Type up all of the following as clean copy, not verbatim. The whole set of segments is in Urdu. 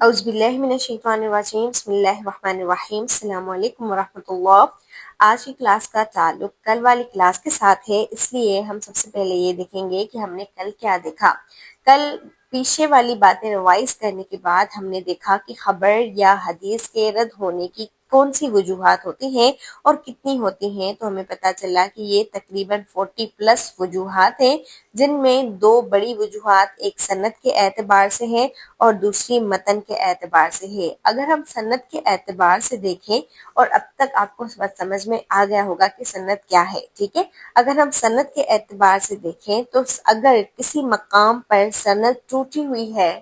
اعوذ باللہ من الشیطان الرجیم بسم اللہ الرحمن الرحیم السلام علیکم ورحمۃ اللہ۔ آج کی کلاس کا تعلق کل والی کلاس کے ساتھ ہے، اس لیے ہم سب سے پہلے یہ دیکھیں گے کہ ہم نے کل کیا دیکھا۔ کل پیچھے والی باتیں ریوائز کرنے کے بعد ہم نے دیکھا کہ خبر یا حدیث کے رد ہونے کی کون سی وجوہات ہوتی ہیں اور کتنی ہوتی ہیں، تو ہمیں پتہ چلا کہ یہ تقریباً 40+ وجوہات ہیں، جن میں 2 بڑی وجوہات ایک سند کے اعتبار سے ہیں اور دوسری متن کے اعتبار سے ہے۔ اگر ہم سند کے اعتبار سے دیکھیں، اور اب تک آپ کو بات سمجھ میں آ گیا ہوگا کہ سند کیا ہے، ٹھیک ہے۔ اگر ہم سند کے اعتبار سے دیکھیں تو اگر کسی مقام پر سند ٹوٹی ہوئی ہے،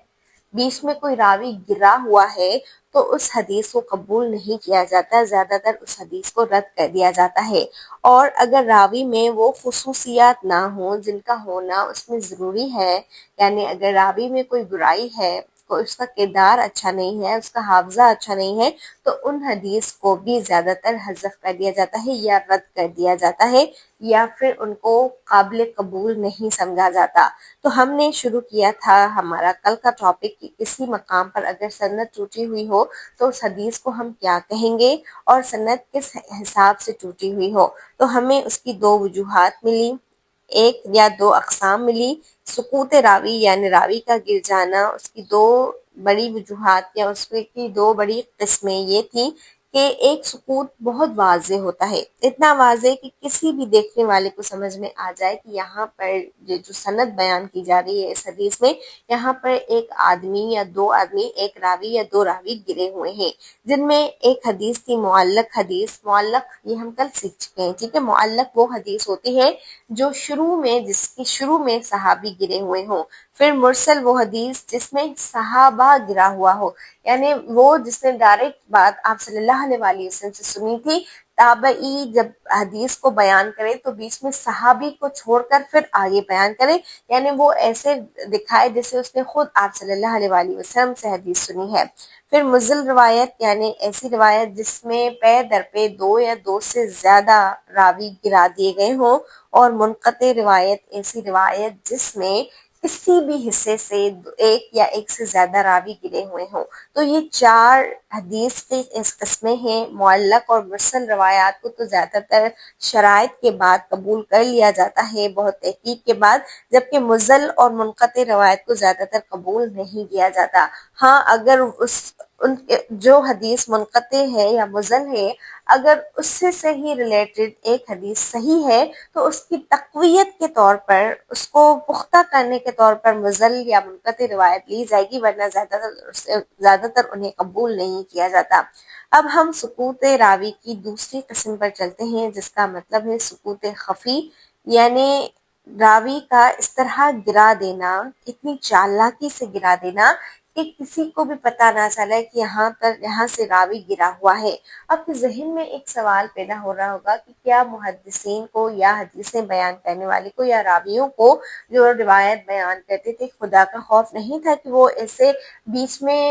بیچ میں کوئی راوی گرا ہوا ہے، تو اس حدیث کو قبول نہیں کیا جاتا، زیادہ تر اس حدیث کو رد کر دیا جاتا ہے۔ اور اگر راوی میں وہ خصوصیات نہ ہوں جن کا ہونا اس میں ضروری ہے، یعنی اگر راوی میں کوئی برائی ہے، کوئی اس کا کردار اچھا نہیں ہے، اس کا حافظہ اچھا نہیں ہے، تو ان حدیث کو بھی زیادہ تر حذف کر دیا جاتا ہے یا رد کر دیا جاتا ہے، یا پھر ان کو قابل قبول نہیں سمجھا جاتا۔ تو ہم نے شروع کیا تھا ہمارا کل کا ٹاپک کہ کسی مقام پر اگر سند ٹوٹی ہوئی ہو تو اس حدیث کو ہم کیا کہیں گے، اور سند کس حساب سے ٹوٹی ہوئی ہو۔ تو ہمیں اس کی 2 وجوہات ملی، 1 یا 2 اقسام ملی۔ سقوط راوی یعنی راوی کا گر جانا، اس کی 2 بڑی وجوہات یا اس کی 2 بڑی قسمیں یہ تھیں کہ ایک سقوط بہت واضح ہوتا ہے، اتنا واضح کہ کسی بھی دیکھنے والے کو سمجھ میں آ جائے کہ یہاں پر یہ جو سند بیان کی جا رہی ہے اس حدیث میں، یہاں پر ایک آدمی یا 2 آدمی، ایک راوی یا 2 راوی گرے ہوئے ہیں، جن میں ایک حدیث تھی معلق حدیث۔ معلق یہ ہم کل سیکھ چکے ہیں، ٹھیک ہے۔ معلق وہ حدیث ہوتی ہے جو جس کی شروع میں صحابی گرے ہوئے ہوں۔ پھر مرسل وہ حدیث جس میں صحابہ گرا ہوا ہو، یعنی وہ جس نے ڈائریکٹ بات آپ صلی اللہ علیہ وسلم سے سنی تھی۔ تابعی جب حدیث کو بیان کرے تو بیچ میں صحابی کو چھوڑ کر پھر آگے بیان کرے، یعنی وہ ایسے دکھائے جیسے اس نے خود آپ صلی اللہ علیہ وسلم سے حدیث سنی ہے۔ پھر مزل روایت یعنی ایسی روایت جس میں پے در پہ 2 یا 2 سے زیادہ راوی گرا دیے گئے ہوں۔ اور منقطع روایت ایسی روایت جس میں کسی بھی حصے سے 1 یا 1 سے زیادہ راوی گرے ہوئے ہوں۔ تو یہ 4 حدیث کی قسمیں ہیں۔ معلق اور مرسل روایات کو تو زیادہ تر شرائط کے بعد قبول کر لیا جاتا ہے، بہت تحقیق کے بعد، جبکہ مزل اور منقطع روایت کو زیادہ تر قبول نہیں کیا جاتا۔ ہاں، اگر جو حدیث منقطع ہے یا مزل ہے، اگر اس سے صحیح ریلیٹڈ ایک حدیث صحیح ہے تو اس کی تقویت کے طور پر، اس کو پختہ کرنے کے طور پر مزل یا منقطع روایت لی جائے گی، ورنہ زیادہ تر انہیں قبول نہیں کیا جاتا۔ اب ہم سقوط راوی کی دوسری قسم پر چلتے ہیں، جس کا مطلب ہے سقوط خفی، یعنی راوی کا اس طرح گرا دینا، اتنی چالاکی سے گرا دینا کہ کسی کو بھی پتہ نہ چلے کہ یہاں سے راوی گرا ہوا ہے۔ آپ کے ذہن میں ایک سوال پیدا ہو رہا ہوگا کہ کیا محدثین کو یا حدیثیں بیان کرنے والے کو یا راویوں کو جو روایت بیان کرتے تھے، خدا کا خوف نہیں تھا کہ وہ ایسے بیچ میں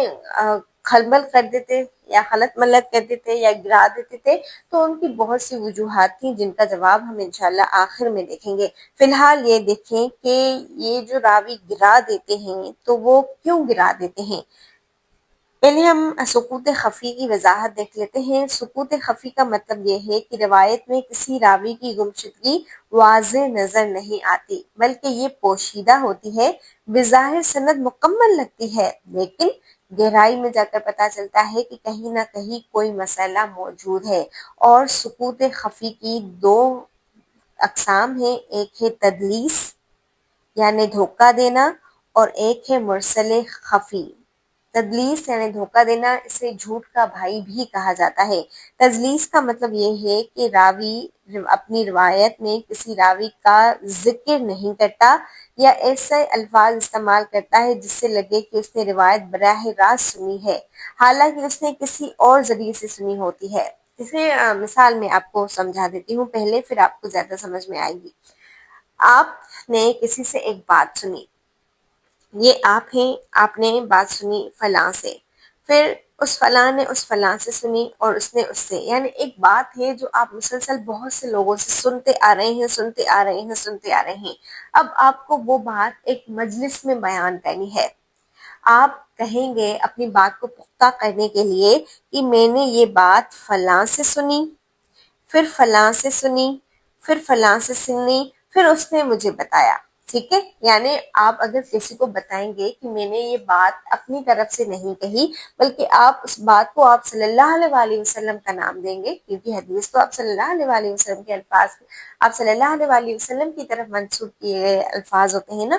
خلبل کر دیتے یا خلط ملت کر دیتے یا گرا دیتے تھے؟ تو ان کی بہت سی وجوہات تھیں جن کا جواب ہم انشاءاللہ آخر میں دیکھیں گے۔ فی الحال یہ دیکھیں کہ یہ جو راوی گرا دیتے ہیں تو وہ کیوں گرا دیتے ہیں۔ پہلے ہم سقوط خفی کی وضاحت دیکھ لیتے ہیں۔ سقوط خفی کا مطلب یہ ہے کہ روایت میں کسی راوی کی گمشدگی واضح نظر نہیں آتی، بلکہ یہ پوشیدہ ہوتی ہے، بظاہر سند مکمل لگتی ہے، لیکن گہرائی میں جا کر پتہ چلتا ہے کہ کہیں نہ کہیں کوئی مسئلہ موجود ہے۔ اور سقوط خفی کی 2 اقسام ہیں، ایک ہے تدلیس یعنی دھوکہ دینا، اور ایک ہے مرسل خفی۔ تدلیس یعنی دھوکہ دینا، اسے جھوٹ کا بھائی بھی کہا جاتا ہے۔ تدلیس کا مطلب یہ ہے کہ راوی اپنی روایت میں کسی راوی کا ذکر نہیں کرتا یا ایسے الفاظ استعمال کرتا ہے جس سے لگے کہ اس نے روایت براہ راست سنی ہے، حالانکہ اس نے کسی اور ذریعے سے سنی ہوتی ہے۔ اسے مثال میں آپ کو سمجھا دیتی ہوں پہلے، پھر آپ کو زیادہ سمجھ میں آئے گی۔ آپ نے کسی سے ایک بات سنی، یہ آپ ہیں، آپ نے بات سنی فلاں سے، پھر اس فلاں نے اس فلاں سے سنی اور اس نے اس سے، یعنی ایک بات ہے جو آپ مسلسل بہت سے لوگوں سے سنتے آ رہے ہیں۔ اب آپ کو وہ بات ایک مجلس میں بیان کرنی ہے۔ آپ کہیں گے اپنی بات کو پختہ کرنے کے لیے کہ میں نے یہ بات فلاں سے سنی، پھر فلاں سے سنی، پھر فلاں سے سنی، پھر اس نے مجھے بتایا. ٹھیک ہے، یعنی آپ اگر کسی کو بتائیں گے کہ میں نے یہ بات اپنی طرف سے نہیں کہی، بلکہ آپ اس بات کو آپ صلی اللہ علیہ وآلہ وسلم کا نام دیں گے، کیونکہ حدیث تو آپ صلی اللہ علیہ وآلہ وسلم کے الفاظ، آپ صلی اللہ علیہ وآلہ وسلم کی طرف منسوب کیے گئے الفاظ ہوتے ہیں نا.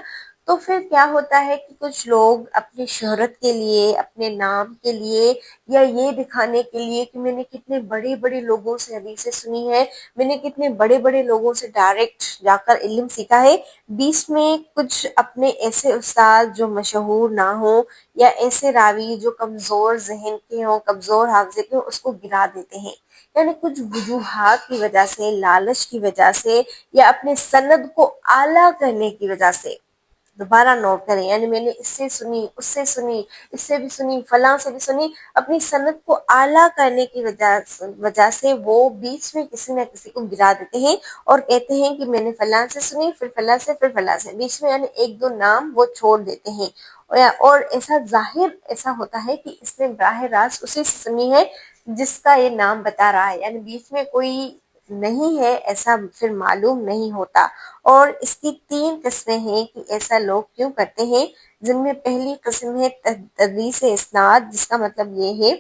تو پھر کیا ہوتا ہے کہ کچھ لوگ اپنی شہرت کے لیے، اپنے نام کے لیے، یا یہ دکھانے کے لیے کہ میں نے کتنے بڑے بڑے لوگوں سے حدیثیں سنی ہے، میں نے کتنے بڑے بڑے لوگوں سے ڈائریکٹ جا کر علم سیکھا ہے، بیچ میں کچھ اپنے ایسے استاد جو مشہور نہ ہوں یا ایسے راوی جو کمزور ذہن کے ہوں، کمزور حافظے کے ہوں، اس کو گرا دیتے ہیں. یعنی کچھ وجوہات کی وجہ سے، لالچ کی وجہ سے، یا اپنے سند کو اعلیٰ کرنے کی وجہ سے. دوبارہ نوٹ کریں، یعنی میں نے اس سے سنی، اس سے سنی، اس سے بھی سنی، فلاں سے بھی سنی، اپنی سند کو اعلیٰ کرنے کی وجہ سے وہ بیچ میں کسی نہ کسی کو گرا دیتے ہیں اور کہتے ہیں کہ میں نے فلاں سے سنی، پھر فلاں سے، پھر فلاں سے، بیچ میں یعنی ایک دو نام وہ چھوڑ دیتے ہیں. اور ایسا ظاہر ایسا ہوتا ہے کہ اس نے براہ راست اسی سے سنی ہے جس کا یہ نام بتا رہا ہے، یعنی بیچ میں کوئی نہیں ہے، ایسا پھر معلوم نہیں ہوتا. اور اس کی 3 قسمیں ہیں کہ ایسا لوگ کیوں کرتے ہیں، جن میں پہلی قسم ہے تدلیس اسناد، جس کا مطلب یہ ہے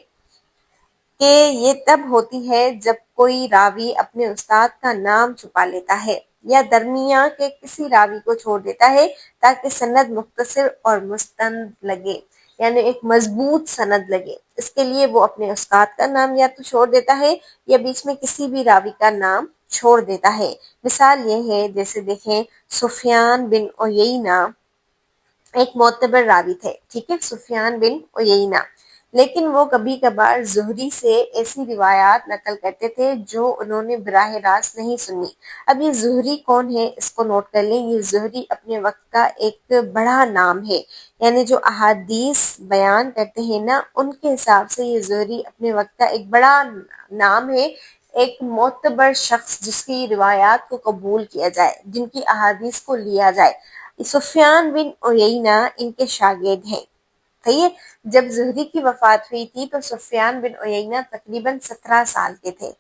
کہ یہ تب ہوتی ہے جب کوئی راوی اپنے استاد کا نام چھپا لیتا ہے یا درمیان کے کسی راوی کو چھوڑ دیتا ہے تاکہ سند مختصر اور مستند لگے، یعنی ایک مضبوط سند لگے. اس کے لیے وہ اپنے استاد کا نام یا تو چھوڑ دیتا ہے یا بیچ میں کسی بھی راوی کا نام چھوڑ دیتا ہے. مثال یہ ہے، جیسے دیکھیں سفیان بن عیینہ ایک معتبر راوی تھے، ٹھیک ہے، سفیان بن عیینہ، لیکن وہ کبھی کبھار زہری سے ایسی روایات نقل کرتے تھے جو انہوں نے براہ راست نہیں سنی. اب یہ زہری کون ہے، اس کو نوٹ کر لیں. یہ زہری اپنے وقت کا ایک بڑا نام ہے، یعنی جو احادیث بیان کرتے ہیں نا، ان کے حساب سے یہ زہری اپنے وقت کا ایک بڑا نام ہے، ایک معتبر شخص جس کی روایات کو قبول کیا جائے، جن کی احادیث کو لیا جائے. سفیان بن عیینہ ان کے شاگرد ہیں. صحیح ہے، جب زہری کی وفات ہوئی تھی تو سفیان بن عیینہ تقریباً 17 سال کے تھے.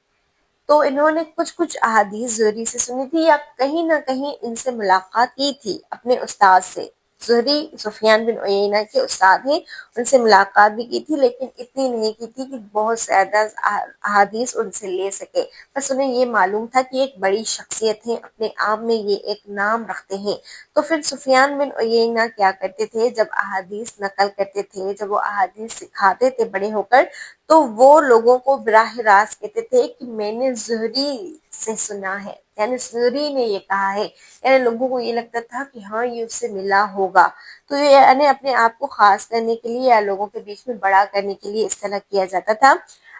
تو انہوں نے کچھ احادیث زہری سے سنی تھی یا کہیں نہ کہیں ان سے ملاقات کی تھی اپنے استاد سے. زہری سفیان بن عیینہ کے استاد ہیں، ان سے ملاقات بھی کی تھی، لیکن اتنی نہیں کی تھی کہ بہت زیادہ احادیث ان سے لے سکے. بس انہیں یہ معلوم تھا کہ ایک بڑی شخصیت ہے، اپنے آپ میں یہ ایک نام رکھتے ہیں. تو پھر سفیان بن عیینہ کیا کرتے تھے، جب احادیث نقل کرتے تھے، جب وہ احادیث سکھاتے تھے بڑے ہو کر، تو وہ لوگوں کو براہ راست کہتے تھے کہ میں نے زہری سے سنا ہے، یعنی زہری نے یہ کہا ہے. یعنی لوگوں کو یہ لگتا تھا کہ ہاں یہ اس سے ملا ہوگا. تو یہ یعنی اپنے آپ کو خاص کرنے کے لیے یا لوگوں کے بیچ میں بڑا کرنے کے لیے اس طرح کیا جاتا تھا.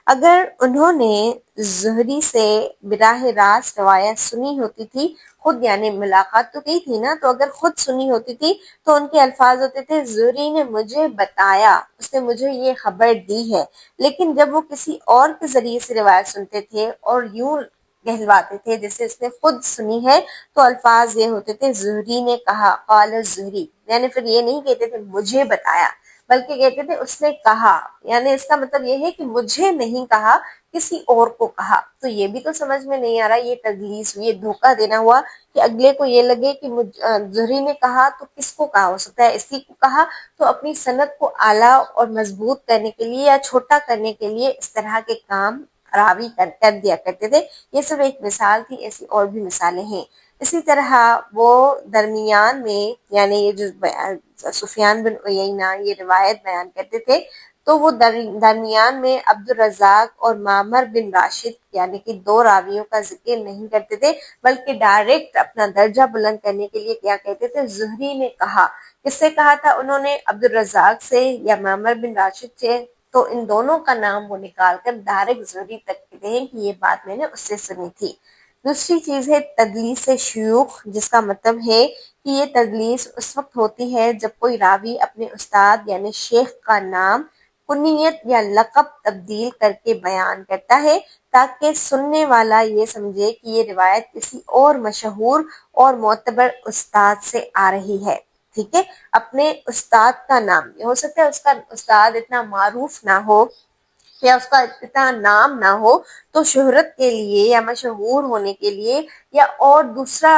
اگر انہوں نے زہری سے براہ راست روایت سنی ہوتی تھی خود، یعنی ملاقات تو کی تھی نا، تو اگر خود سنی ہوتی تھی تو ان کے الفاظ ہوتے تھے زہری نے مجھے بتایا، اس نے مجھے یہ خبر دی ہے. لیکن جب وہ کسی اور کے ذریعے سے روایت سنتے تھے اور یوں کہلواتے تھے جیسے اس نے خود سنی ہے، تو الفاظ یہ ہوتے تھے زہری نے کہا، قال الزہری، یعنی پھر یہ نہیں کہتے تھے مجھے بتایا، بلکہ کہتے تھے اس نے کہا. یعنی اس کا مطلب یہ ہے کہ مجھے نہیں کہا، کسی اور کو کہا. تو یہ بھی تو سمجھ میں نہیں آ رہا، یہ تدلیس ہوئی، یہ دھوکہ دینا ہوا کہ اگلے کو یہ لگے کہ زہری نے کہا تو کس کو کہا، ہو سکتا ہے اسی کو کہا. تو اپنی سند کو اعلیٰ اور مضبوط کرنے کے لیے یا چھوٹا کرنے کے لیے اس طرح کے کام راوی کر دیا کرتے تھے. یہ صرف ایک مثال تھی، ایسی اور بھی مثالیں ہیں. اسی طرح وہ درمیان میں، یعنی یہ جو سفیان بن عیینہ یہ روایت بیان کرتے تھے، تو وہ درمیان میں عبد الرزاق اور معمر بن راشد یعنی کہ 2 راویوں کا ذکر نہیں کرتے تھے، بلکہ ڈائریکٹ اپنا درجہ بلند کرنے کے لیے کیا کہتے تھے، زہری نے کہا. کس سے کہا تھا انہوں نے؟ عبد الرزاق سے یا معمر بن راشد سے. تو ان دونوں کا نام وہ نکال کر ڈائریکٹ زہری تک کہتے ہیں کہ یہ بات میں نے اس سے سنی تھی. دوسری چیز ہے تدلیس شیوخ، جس کا مطلب ہے کہ یہ تدلیس اس وقت ہوتی ہے جب کوئی راوی اپنے استاد یعنی شیخ کا نام، کنیت یا لقب تبدیل کر کے بیان کرتا ہے تاکہ سننے والا یہ سمجھے کہ یہ روایت کسی اور مشہور اور معتبر استاد سے آ رہی ہے. ٹھیک ہے، اپنے استاد کا نام، ہو سکتا ہے اس کا استاد اتنا معروف نہ ہو یا اس کا اتنا نام نہ ہو، تو شہرت کے لیے یا مشہور ہونے کے لیے یا اور دوسرا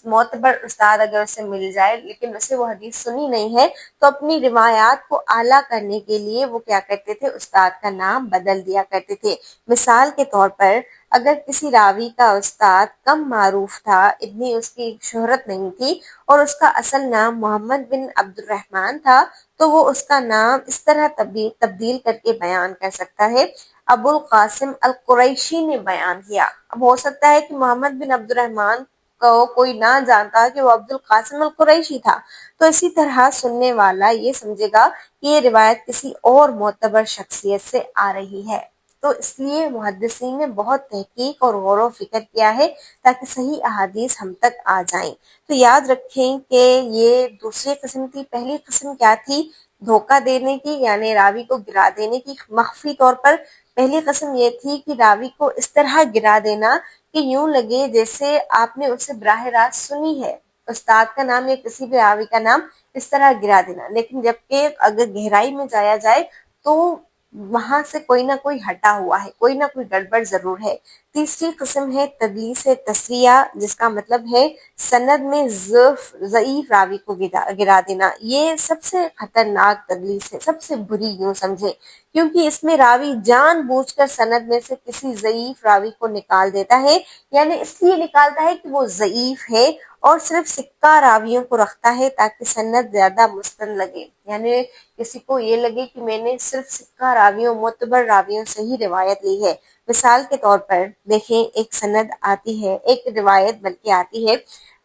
معتبر استاد اگر اسے مل جائے لیکن اسے وہ حدیث سنی نہیں ہے، تو اپنی روایات کو اعلیٰ کرنے کے لیے وہ کیا کرتے تھے، استاد کا نام بدل دیا کرتے تھے۔ مثال کے طور پر اگر کسی راوی کا استاد کم معروف تھا، اتنی اس کی شہرت نہیں تھی، اور اس کا اصل نام محمد بن عبد الرحمن تھا، تو وہ اس کا نام اس طرح تبدیل کر کے بیان کر سکتا ہے، ابو القاسم القریشی نے بیان کیا۔ اب ہو سکتا ہے کہ محمد بن عبد الرحمن کو کوئی نہ جانتا کہ وہ عبد القاسم القریشی تھا، تو اسی طرح سننے والا یہ سمجھے گا کہ یہ روایت کسی اور معتبر شخصیت سے آ رہی ہے۔ تو اس لیے محدثین نے بہت تحقیق اور غور و فکر کیا ہے تاکہ صحیح احادیث ہم تک آ جائیں۔ تو یاد رکھیں کہ یہ دوسری قسم تھی۔ پہلی قسم کیا تھی؟ دھوکہ دینے کی، یعنی راوی کو گرا دینے کی مخفی طور پر۔ پہلی قسم یہ تھی کہ راوی کو اس طرح گرا دینا کہ یوں لگے جیسے آپ نے اسے براہ راست سنی ہے، استاد کا نام یا کسی بھی راوی کا نام اس طرح گرا دینا، لیکن جبکہ اگر گہرائی میں جایا جائے تو وہاں سے کوئی نہ کوئی ہٹا ہوا ہے، کوئی نہ کوئی گڑبڑ ضرور ہے۔ تیسری قسم ہے تدلیس تسریہ، جس کا مطلب ہے سند میں ضعیف راوی کو گرا دینا۔ یہ سب سے خطرناک تدلیس ہے، سب سے بری یوں سمجھے، کیونکہ اس میں راوی جان بوجھ کر سند میں سے کسی ضعیف راوی کو نکال دیتا ہے، یعنی اس لیے نکالتا ہے کہ وہ ضعیف ہے، اور صرف سکہ راویوں کو رکھتا ہے تاکہ سند زیادہ مستند لگے، یعنی کسی کو یہ لگے کہ میں نے صرف سکہ راویوں، معتبر راویوں سے ہی روایت لی ہے۔ مثال کے طور پر دیکھیں، ایک سند آتی ہے، ایک روایت بلکہ آتی ہے،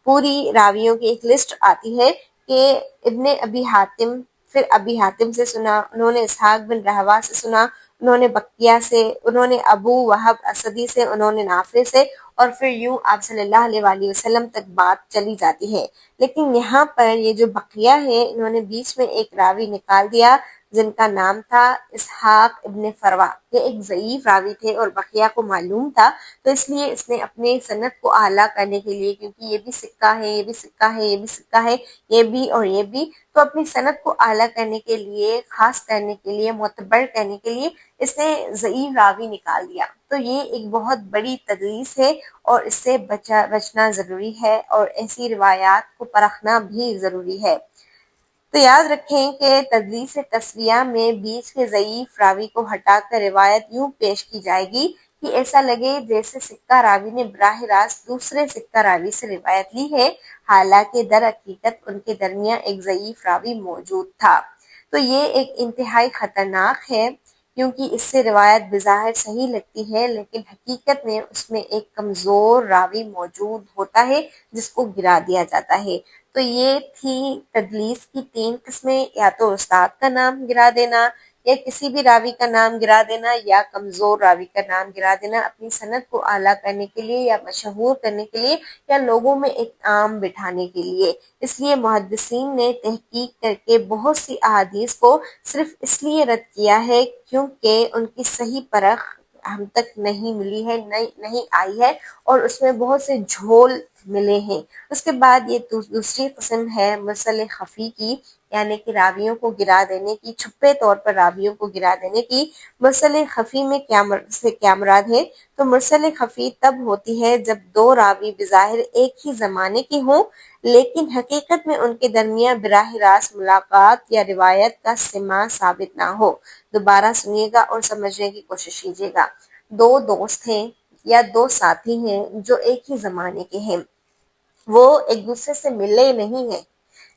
پوری راویوں کی ایک لسٹ آتی ہے کہ ابن ابی حاتم، پھر ابی حاتم سے سنا، انہوں نے اسحاق بن رہوہ سے سنا، انہوں نے بقیہ سے، انہوں نے ابو وہب اسدی سے، انہوں نے نافع سے، اور پھر یوں آپ صلی اللہ علیہ وآلہ وسلم تک بات چلی جاتی ہے۔ لیکن یہاں پر یہ جو بقیہ ہے، انہوں نے بیچ میں ایک راوی نکال دیا جن کا نام تھا اسحاق ابن فروا۔ یہ ایک ضعیف راوی تھے اور بقیہ کو معلوم تھا، تو اس لیے اس نے اپنے سند کو اعلیٰ کرنے کے لیے، کیونکہ یہ بھی سکہ ہے، یہ بھی سکہ ہے، یہ بھی سکہ ہے، یہ بھی اور یہ بھی، تو اپنی سند کو اعلیٰ کرنے کے لیے، خاص کرنے کے لیے، معتبر کرنے کے لیے اس نے ضعیف راوی نکال دیا۔ تو یہ ایک بہت بڑی تدلیس ہے اور اس سے بچنا ضروری ہے، اور ایسی روایات کو پرکھنا بھی ضروری ہے۔ تو یاد رکھیں کہ تدلیس تسویہ میں بیچ کے ضعیف راوی کو ہٹا کر روایت یوں پیش کی جائے گی کہ ایسا لگے جیسے سکہ راوی نے براہ راست دوسرے سکہ راوی سے روایت لی ہے، حالانکہ در حقیقت ان کے درمیان ایک ضعیف راوی موجود تھا۔ تو یہ ایک انتہائی خطرناک ہے، کیونکہ اس سے روایت بظاہر صحیح لگتی ہے، لیکن حقیقت میں اس میں ایک کمزور راوی موجود ہوتا ہے جس کو گرا دیا جاتا ہے۔ تو یہ تھی تدلیس کی تین قسمیں، یا تو استاد کا نام گرا دینا، یا کسی بھی راوی کا نام گرا دینا، یا کمزور راوی کا نام گرا دینا، اپنی سند کو اعلیٰ کرنے کے لیے یا مشہور کرنے کے لیے یا لوگوں میں ایک عام بٹھانے کے لیے۔ اس لیے محدثین نے تحقیق کر کے بہت سی احادیث کو صرف اس لیے رد کیا ہے کیونکہ ان کی صحیح پرخ ہم تک نہیں ملی ہے، نہیں آئی ہے، اور اس میں بہت سے جھول ملے ہیں۔ اس کے بعد یہ دوسری قسم ہے مرسل خفی کی، یعنی کہ راویوں کو گرا دینے کی، چھپے طور پر راویوں کو گرا دینے کی۔ مرسل خفی میں کیا مراد ہے؟ تو مرسل خفی تب ہوتی ہے جب دو راوی بظاہر ایک ہی زمانے کے ہوں، لیکن حقیقت میں ان کے درمیان براہ راست ملاقات یا روایت کا سماع ثابت نہ ہو۔ دوبارہ سنیے گا اور سمجھنے کی کوشش کیجیے گا۔ دو دوست ہیں یا دو ساتھی ہیں جو ایک ہی زمانے کے ہیں، وہ ایک دوسرے سے ملے نہیں ہیں،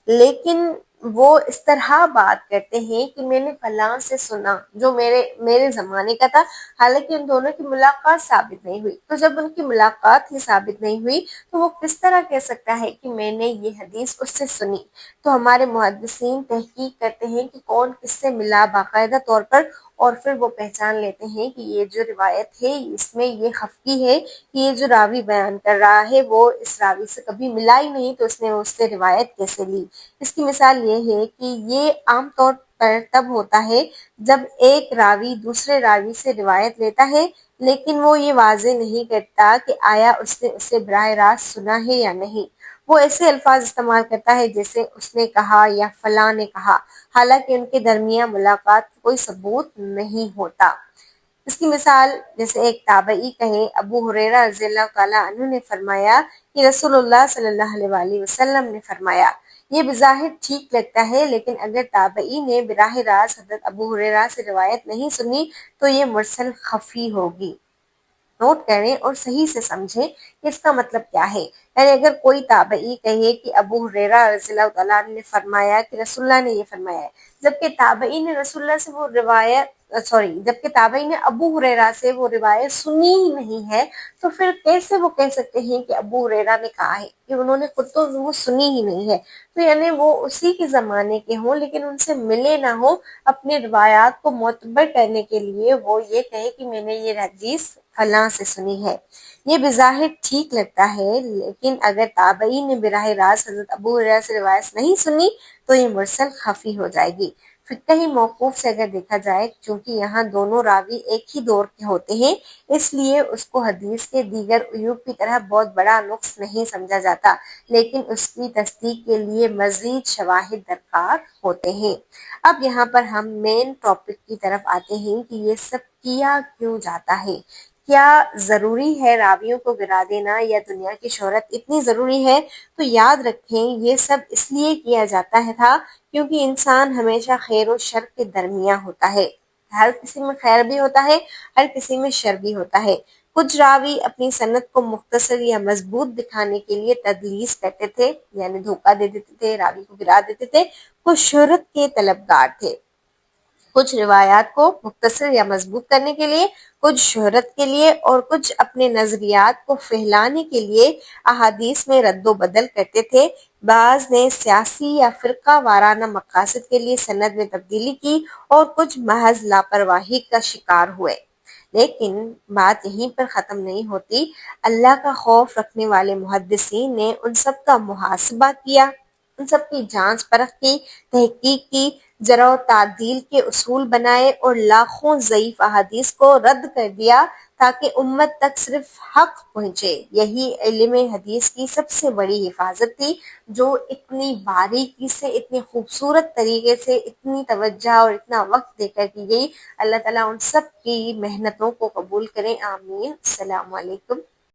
لیکن وہ اس طرح بات کرتے ہیں کہ میں نے فلاں سے سنا جو میرے زمانے کا تھا، حالانکہ ان دونوں کی ملاقات ثابت نہیں ہوئی۔ تو جب ان کی ملاقات ہی ثابت نہیں ہوئی تو وہ کس طرح کہہ سکتا ہے کہ میں نے یہ حدیث اس سے سنی؟ تو ہمارے محدثین تحقیق کرتے ہیں کہ کون کس سے ملا باقاعدہ طور پر، اور پھر وہ پہچان لیتے ہیں کہ یہ جو روایت ہے اس میں یہ خفقی ہے کہ یہ جو راوی بیان کر رہا ہے وہ اس راوی سے کبھی ملا ہی نہیں، تو اس نے اس سے روایت کیسے لی؟ اس کی مثال یہ ہے کہ یہ عام طور پر تب ہوتا ہے جب ایک راوی دوسرے راوی سے روایت لیتا ہے، لیکن وہ یہ واضح نہیں کرتا کہ آیا اس نے اسے براہ راست سنا ہے یا نہیں۔ وہ ایسے الفاظ استعمال کرتا ہے جیسے اس نے کہا یا فلاں نے کہا، حالانکہ ان کے درمیان ملاقات کوئی ثبوت نہیں ہوتا۔ اس کی مثال جیسے ایک تابعی کہے ابو ہریرہ رضی اللہ تعالیٰ عنہ نے فرمایا کہ رسول اللہ صلی اللہ علیہ وآلہ وسلم نے فرمایا۔ یہ بظاہر ٹھیک لگتا ہے، لیکن اگر تابعی نے براہ راست حضرت ابو ہریرہ سے روایت نہیں سنی تو یہ مرسل خفی ہوگی۔ نوٹ کریں اور صحیح سے سمجھیں کہ اس کا مطلب کیا ہے۔ یعنی اگر کوئی تابعی کہے کہ ابو ہریرہ رضی اللہ تعالیٰ عنہ نے فرمایا کہ رسول اللہ نے یہ فرمایا ہے، جبکہ تابعی نے رسول اللہ سے وہ روایت جبکہ تابعی نے ابو ہریرہ سے وہ روایت سنی ہی نہیں ہے، تو پھر کیسے وہ کہہ سکتے ہیں کہ ابو ہریرہ نے کہا ہے، کہ انہوں نے خود تو وہ سنی ہی نہیں ہے۔ تو یعنی وہ اسی کے زمانے کے ہوں لیکن ان سے ملے نہ ہوں، اپنے روایات کو معتبر کرنے کے لیے وہ یہ کہے کہ میں نے یہ حدیث فلاں سے سنی ہے۔ یہ بظاہر ٹھیک لگتا ہے، لیکن اگر تابعی نے براہ راست حضرت ابو ہریرہ سے روایت نہیں سنی تو یہ مرسل خفی ہو جائے گی۔ فقہی موقوف سے اگر دیکھا جائے، چونکہ یہاں دونوں راوی ایک ہی دور کے ہوتے ہیں، اس لیے اس کو حدیث کے دیگر عیوب کی طرح بہت بڑا نقص نہیں سمجھا جاتا، لیکن اس کی تصدیق کے لیے مزید شواہد درکار ہوتے ہیں۔ اب یہاں پر ہم مین ٹاپک کی طرف آتے ہیں کہ یہ سب کیا کیوں جاتا ہے۔ کیا ضروری ہے راویوں کو گرا دینا یا دنیا کی شہرت اتنی ضروری ہے؟ تو یاد رکھیں یہ سب اس لیے کیا جاتا ہے تھا کیونکہ انسان ہمیشہ خیر و شر کے درمیان ہوتا ہے۔ ہر کسی میں خیر بھی ہوتا ہے، ہر کسی میں شر بھی ہوتا ہے۔ کچھ راوی اپنی سند کو مختصر یا مضبوط دکھانے کے لیے تدلیس کرتے تھے، یعنی دھوکہ دے دیتے تھے، راوی کو گرا دیتے تھے۔ کچھ شہرت کے طلبگار تھے، کچھ روایات کو مختصر یا مضبوط کرنے کے لیے، کچھ شہرت کے لیے، اور کچھ اپنے نظریات کو پھیلانے کے لیے احادیث میں رد و بدل کرتے تھے۔ بعض نے سیاسی یا فرقہ وارانہ مقاصد کے لیے سند میں تبدیلی کی اور کچھ محض لاپرواہی کا شکار ہوئے۔ لیکن بات یہیں پر ختم نہیں ہوتی۔ اللہ کا خوف رکھنے والے محدثین نے ان سب کا محاسبہ کیا، ان سب کی جانچ پرکھ کی، تحقیق کی، جرح و تعدیل کے اصول بنائے اور لاکھوں ضعیف احادیث کو رد کر دیا تاکہ امت تک صرف حق پہنچے۔ یہی علم حدیث کی سب سے بڑی حفاظت تھی، جو اتنی باریکی سے، اتنی خوبصورت طریقے سے، اتنی توجہ اور اتنا وقت دے کر کی گئی۔ اللہ تعالیٰ ان سب کی محنتوں کو قبول کریں، آمین۔ السلام علیکم۔